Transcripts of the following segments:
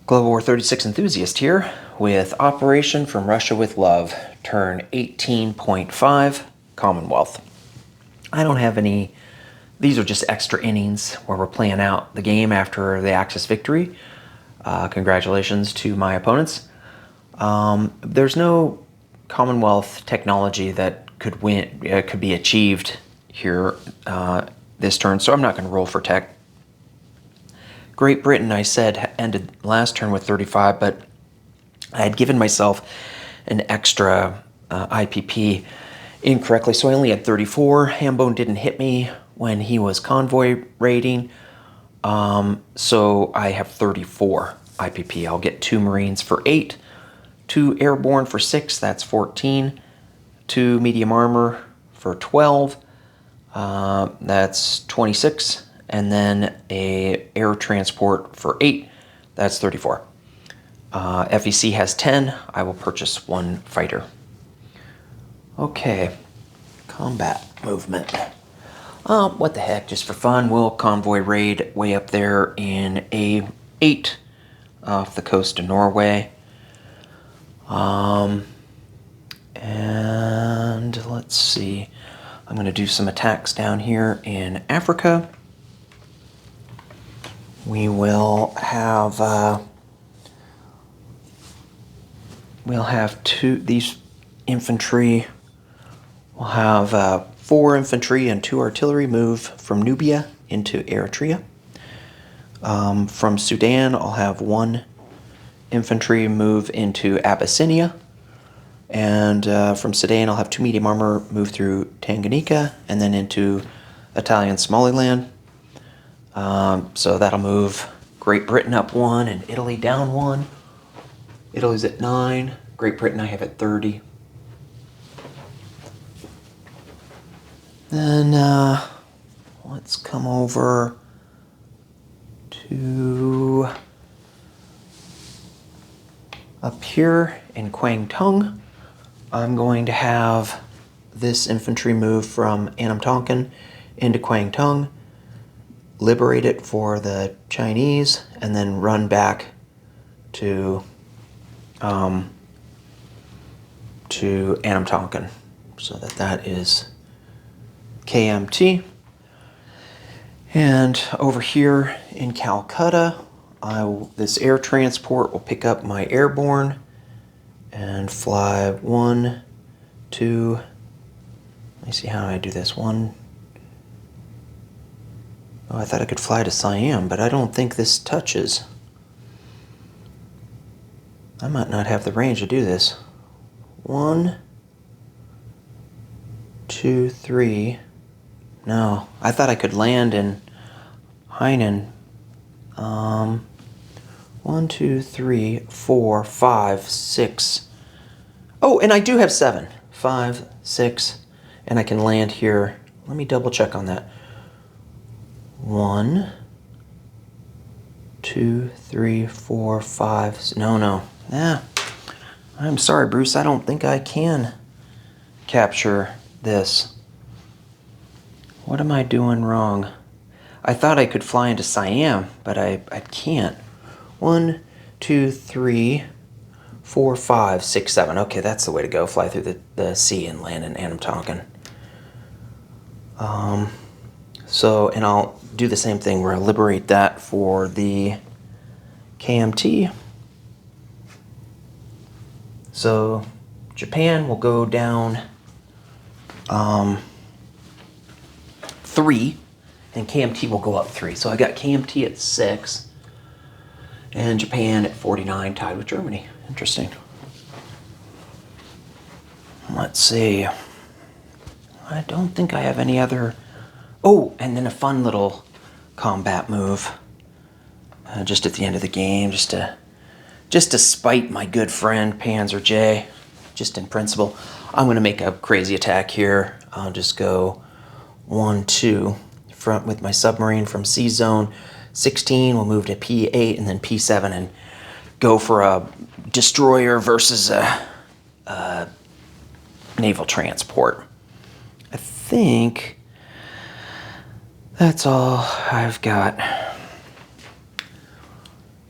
Global War 36 enthusiast here with Operation from Russia with Love, turn 18.5, Commonwealth. I don't have any, these are just extra innings where we're playing out the game after the Axis victory. Congratulations to my opponents. There's no Commonwealth technology that could be achieved here this turn, so I'm not going to roll for tech. Great Britain, I said, ended last turn with 35, but I had given myself an extra IPP incorrectly, so I only had 34. Hambone didn't hit me when he was convoy raiding, so I have 34 IPP. I'll get 2 Marines for 8, 2 Airborne for 6, that's 14, 2 Medium Armor for 12, that's 26, and then a air transport for 8, that's 34. FEC has 10, I will purchase 1 fighter. Okay, combat movement. What the heck, just for fun, we'll convoy raid way up there in A8 off the coast of Norway. And let's see, I'm going to do some attacks down here in Africa. We will have these infantry. We'll have 4 infantry and 2 artillery move from Nubia into Eritrea. From Sudan, I'll have 1 infantry move into Abyssinia. And from Sudan, I'll have 2 medium armor move through Tanganyika and then into Italian Somaliland. So that'll move Great Britain up 1 and Italy down 1. Italy's at 9. Great Britain I have at 30. Then let's come over to up here in Kwang Tung. I'm going to have this infantry move from Anam Tonkin into Kwang Tung, liberate it for the Chinese, and then run back to Anam Tonkin. So that is KMT. And over here in Calcutta, this air transport will pick up my airborne and fly 1, 2, let me see how I do this, 1. Oh, I thought I could fly to Siam, but I don't think this touches. I might not have the range to do this. 1, 2, 3. No, I thought I could land in Hainan. 1, 2, 3, 4, 5, 6. Oh, and I do have 7. 5, 6, and I can land here. Let me double check on that. 1, 2, 3, 4, 5. No. I'm sorry, Bruce. I don't think I can capture this. What am I doing wrong? I thought I could fly into Siam, but I can't. 1, 2, 3, 4, 5, 6, 7. Okay, that's the way to go. Fly through the sea and land in Anam Tonkin. And I'll do the same thing where I'll liberate that for the KMT. So Japan will go down 3, and KMT will go up 3. So I got KMT at 6, and Japan at 49, tied with Germany. Interesting. Let's see. I don't think I have any other... Oh, and then a fun little combat move. Just at the end of the game, just to spite my good friend Panzer J, just in principle. I'm going to make a crazy attack here. I'll just go 1, 2 front with my submarine from C zone 16. We'll move to P8 and then P7 and go for a destroyer versus a naval transport. I think that's all I've got.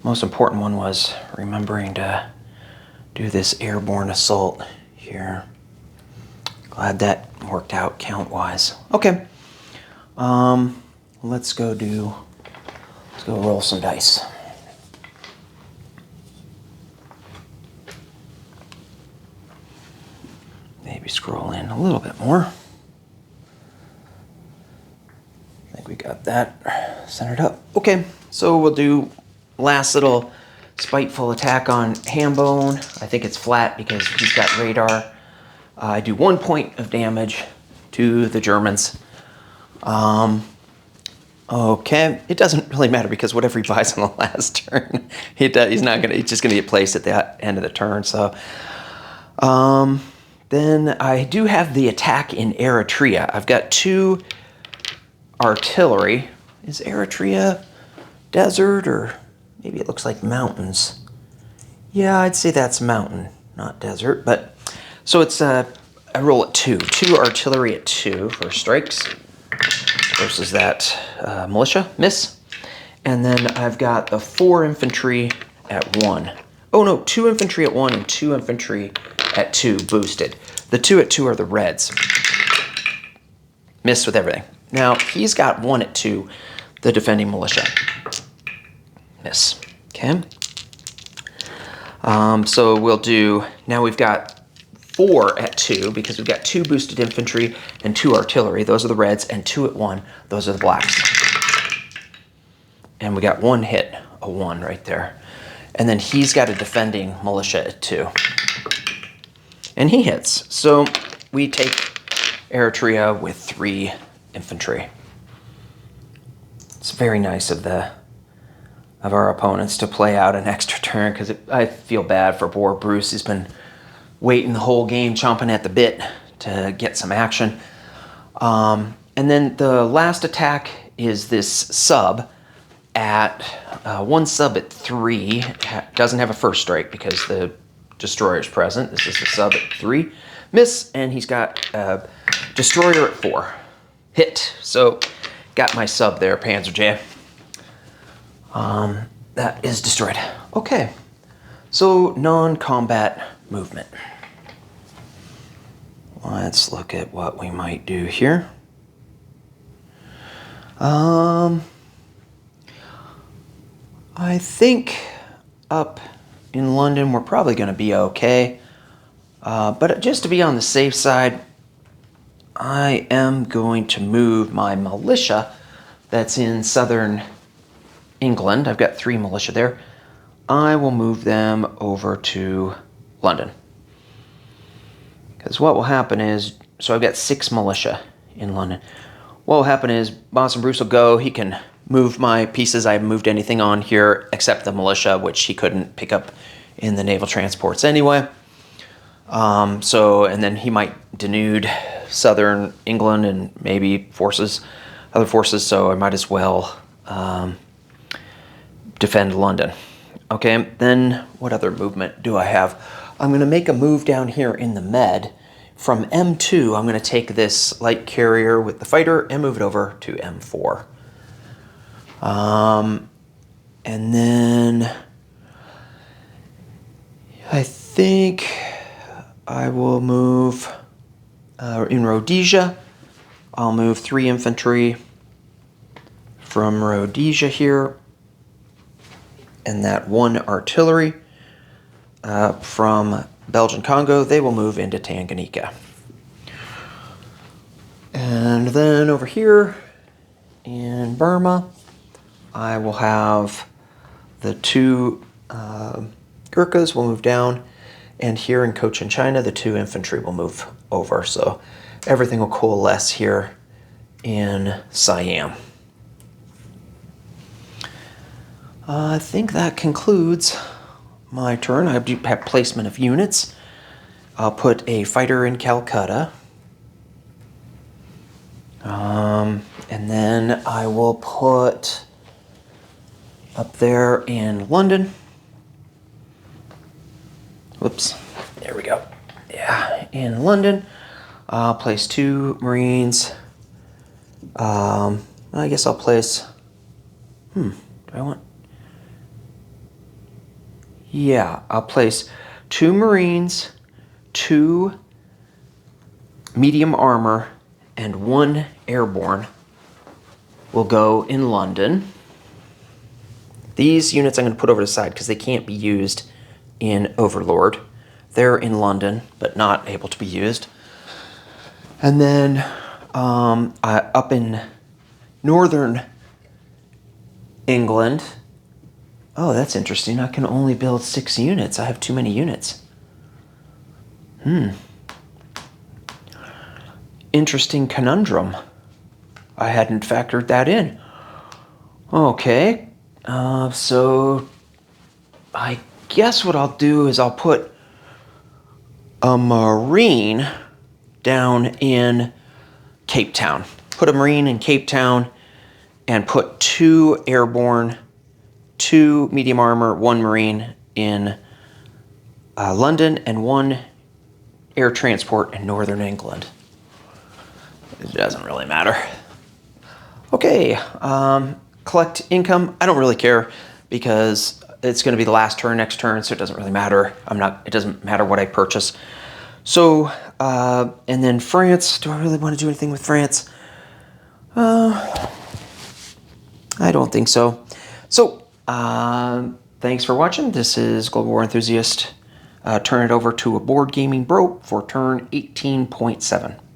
most important one was remembering to do this airborne assault here. Glad that worked out count-wise. Okay. Let's go roll some dice. Maybe scroll in a little bit more. I think we got that centered up. Okay, so we'll do last little spiteful attack on Hambone. I think it's flat because he's got radar. I do 1 point of damage to the Germans. Okay, it doesn't really matter because whatever he buys on the last turn, he's just gonna get placed at the end of the turn. So, then I do have the attack in Eritrea. I've got 2 artillery. Is Eritrea desert or maybe it looks like mountains? Yeah, I'd say that's mountain, not desert. But so it's I roll at 2 artillery at 2 for strikes versus that militia miss, and then I've got the 4 infantry at 1. Oh no, 2 infantry at 1 and 2 infantry at 2 boosted. The 2 at 2 are the reds. Miss with everything. Now he's got 1 at 2, the defending militia. Miss. Okay. So we'll do, now we've got 4 at 2 because we've got 2 boosted infantry and 2 artillery. Those are the reds, and 2 at 1. Those are the blacks. And we got 1 hit, a 1 right there. And then he's got a defending militia at 2. And he hits. So we take Eritrea with 3 infantry. It's very nice of our opponents to play out an extra turn because I feel bad for poor Bruce. He's been waiting the whole game, chomping at the bit to get some action. And then the last attack is this sub at 1 sub at 3. Doesn't have a first strike because the destroyer's present. This is the sub at 3. Miss, and he's got destroyer at 4. Hit. So got my sub there, Panzer J. That is destroyed. Okay. So non-combat movement. Let's look at what we might do here. I think up in London we're probably going to be okay. But just to be on the safe side, I am going to move my militia that's in southern England. I've got 3 militia there. I will move them over to London. Because what will happen is, so I've got 6 militia in London. What will happen is Boss and Bruce will go. He can move my pieces. I haven't moved anything on here except the militia, which he couldn't pick up in the naval transports anyway. And then he might denude southern England and maybe other forces, so I might as well defend London. Okay, then what other movement do I have? I'm going to make a move down here in the Med. From M2, I'm going to take this light carrier with the fighter and move it over to M4. And then I think I will move in Rhodesia. I'll move 3 infantry from Rhodesia here, and that 1 artillery from Belgian Congo. They will move into Tanganyika. And then over here in Burma, I will have the 2 Gurkhas will move down, and here in Cochin China, the 2 infantry will move over. So everything will coalesce here in Siam. I think that concludes my turn. I do have placement of units. I'll put a fighter in Calcutta. And then I will put up there in London. Whoops, there we go. Yeah, in London, I'll place 2 Marines. I guess I'll place, do I want? Yeah, I'll place 2 Marines, 2 medium armor, and 1 airborne will go in London. These units I'm going to put over the side because they can't be used in Overlord. They're in London, but not able to be used. And then up in northern England, oh, that's interesting. I can only build 6 units. I have too many units. Interesting conundrum. I hadn't factored that in. Okay, so I guess what I'll do is I'll put a Marine down in Cape Town. Put a Marine in Cape Town and put 2 airborne, 2 medium armor, 1 Marine in London, and 1 air transport in northern England. It doesn't really matter. Okay, collect income. I don't really care because it's going to be the last turn next turn, so it doesn't really matter. It doesn't matter what I purchase. So, and then France. Do I really want to do anything with France? I don't think so. So, thanks for watching. This is Global War Enthusiast. Turn it over to a board gaming bro for turn 18.7.